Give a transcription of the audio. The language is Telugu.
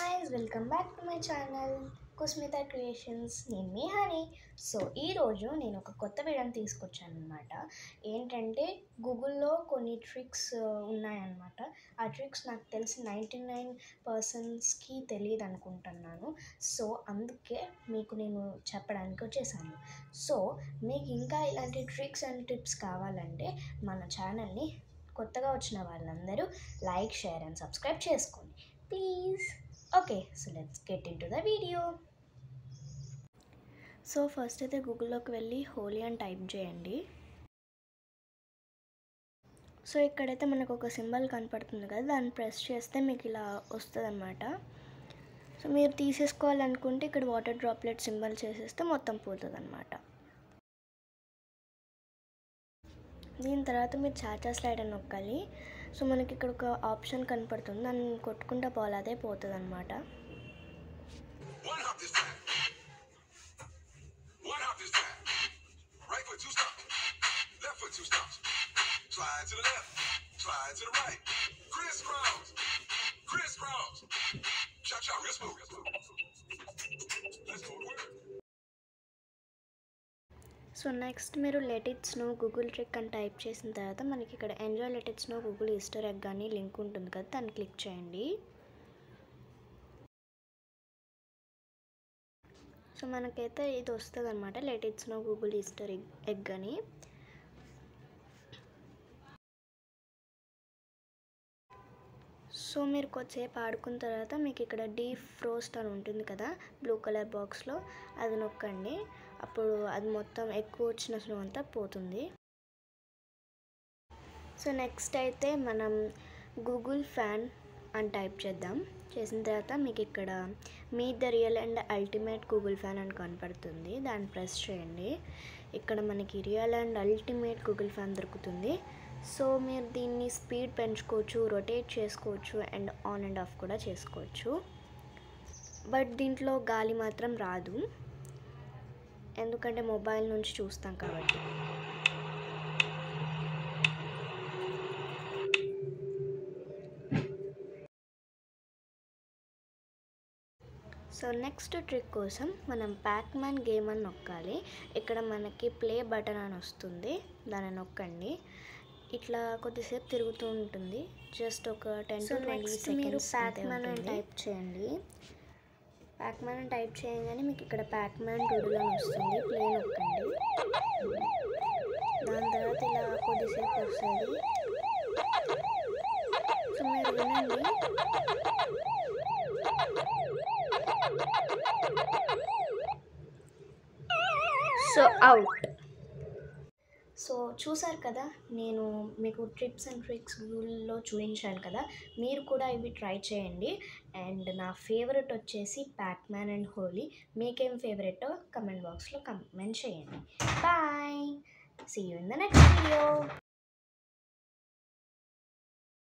guys, welcome back to my channel Kusmitha creations. నేను మీ హనీ. సో ఈరోజు నేను ఒక కొత్త వీడియోని తీసుకొచ్చాను అనమాట. ఏంటంటే గూగుల్లో కొన్ని ట్రిక్స్ ఉన్నాయన్నమాట. ఆ ట్రిక్స్ నాకు తెలిసి 99%కి తెలియదు అనుకుంటున్నాను. సో అందుకే మీకు నేను చెప్పడానికి వచ్చేసాను. సో మీకు ఇంకా ఇలాంటి ట్రిక్స్ అండ్ టిప్స్ కావాలంటే మన ఛానల్ని కొత్తగా వచ్చిన వాళ్ళందరూ లైక్, షేర్ అండ్ సబ్స్క్రైబ్ చేసుకోండి please. Okay, so let's get in to the video. So first అయితే గూగుల్లోకి వెళ్ళి హోలీ అని టైప్ చేయండి. సో ఇక్కడైతే మనకు ఒక సింబల్ కనపడుతుంది కదా, దాన్ని ప్రెస్ చేస్తే మీకు ఇలా వస్తుంది అనమాట. సో మీరు తీసేసుకోవాలనుకుంటే ఇక్కడ వాటర్ డ్రాప్లెట్ సింబల్ చేసేస్తే మొత్తం పోతుంది అనమాట. దీని తర్వాత మీరు చాచా స్లైడ్ అని నొక్కాలి. సో మనకి ఇక్కడ ఒక ఆప్షన్ కనపడుతుంది, దాన్ని కొట్టుకుంటా పోవాలి, అదే పోతుంది అనమాట. Slide to the left, slide to the right, crisscross, crisscross, cha-cha, wrist move. Let's go to work. So next మీరు let it snow Google trick అని టైప్ చేసిన తర్వాత మనకి ఇక్కడ enjoy let it snow Google Easter egg అని లింక్ ఉంటుంది కదా, దాన్ని క్లిక్ చేయండి. సో మనకైతే ఇది వస్తుంది అనమాట, let it snow Google Easter egg అని. సో మీరు కొద్దిసేపు ఆడుకున్న తర్వాత మీకు ఇక్కడ డీప్ ఫ్రోస్ట్ అని ఉంటుంది కదా బ్లూ కలర్ బాక్స్లో, అది నొక్కండి. అప్పుడు అది మొత్తం ఎక్కువ వచ్చిన స్నో అంతా పోతుంది. సో నెక్స్ట్ అయితే మనం గూగుల్ ఫ్యాన్ అని టైప్ చేద్దాం. చేసిన తర్వాత మీకు ఇక్కడ meet the real and ultimate Google fan అని కనపడుతుంది, దాన్ని ప్రెస్ చేయండి. ఇక్కడ మనకి real and ultimate Google fan దొరుకుతుంది. సో మీరు దీన్ని స్పీడ్ పెంచుకోవచ్చు, రొటేట్ చేసుకోవచ్చు అండ్ ఆన్ అండ్ ఆఫ్ కూడా చేసుకోవచ్చు. బట్ దీంట్లో గాలి మాత్రం రాదు, ఎందుకంటే మొబైల్ నుంచి చూస్తాం కాబట్టి. సో నెక్స్ట్ ట్రిక్ కోసం మనం ప్యాక్మ్యాన్ గేమ్ అని నొక్కాలి. ఇక్కడ మనకి ప్లే బటన్ అని వస్తుంది, దాన్ని నొక్కండి. ఇట్లా కొద్దిసేపు తిరుగుతూ ఉంటుంది, జస్ట్ ఒక 10 to 20 seconds. మీరు ప్యాక్మ్యాన్ అని టైప్ చేయండి. ప్యాక్మ్యాన్ అని టైప్ చేయగానే మీకు ఇక్కడ ప్యాక్మ్యాన్ డూడుల్ అని వస్తుంది, ప్లే నొక్కండి. దాని తర్వాత ఇలా కొద్దిసేపు వస్తుంది. సో మీరు వినండి. So out. సో చూసారు కదా, నేను మీకు టిప్స్ అండ్ ట్రిక్స్ గూగుల్లో చూపించాను కదా, మీరు కూడా ఇవి ట్రై చేయండి. అండ్ నా ఫేవరెట్ వచ్చేసి ప్యాక్మ్యాన్ అండ్ హోలీ. మీకేం ఫేవరెటో కమెంట్ బాక్స్లో కమెంట్ చేయండి. Bye, see you in the next video.